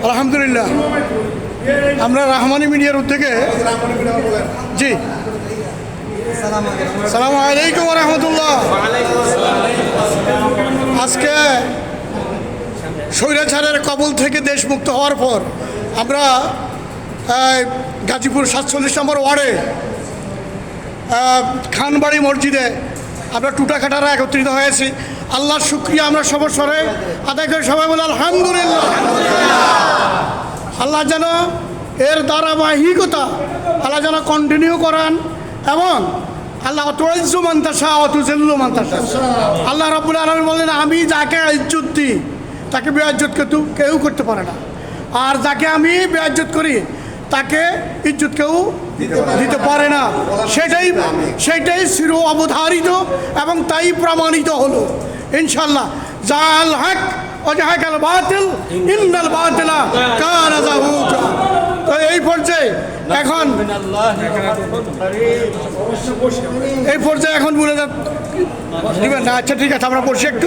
আলহামদুলিল্লাহ, আমরা রাহমানি মিডিয়ার উদ্যোগে জি সালামু আলাইকুম ওয়া রাহমাতুল্লাহ। আজকে স্বৈরাচারের কবল থেকে দেশ মুক্ত হওয়ার পর আমরা গাজীপুর 47 নম্বর ওয়ার্ডে খানবাড়ি মসজিদে আমরা টুটাখাটারা একত্রিত হয়েছি। আল্লাহর শুকরিয়া আমরা সবস্বরে আদায় করে সবাই বলে আলহামদুলিল্লাহ। আল্লাহ যেন এর ধারাবাহিকতা আল্লাহ যেন কন্টিনিউ করান এবং আল্লাহ অতুইজ্জু মান্তাসা অতুজিল্লু মান্তাসা। আল্লাহ রাব্বুল আলামিন বলেন, আমি যাকে ইজ্জত দিই তাকে বেইজ্জত কেউ করতে পারে না, আর যাকে আমি বেইজ্জত করি তাকে ইজ্জত কেউ দিতে পারে না। সেটাই চির অবধারিত এবং তাই প্রমাণিত হলো ইনশাল্লাহ। জাল হক ওয়াজাহাকাল বাতিল ইন্নাল বাতিলা কানা যাহুকা। তো এই পর্যায়ে এখন বলে দিবেন না? আচ্ছা ঠিক আছে, আমরা বসি একটু।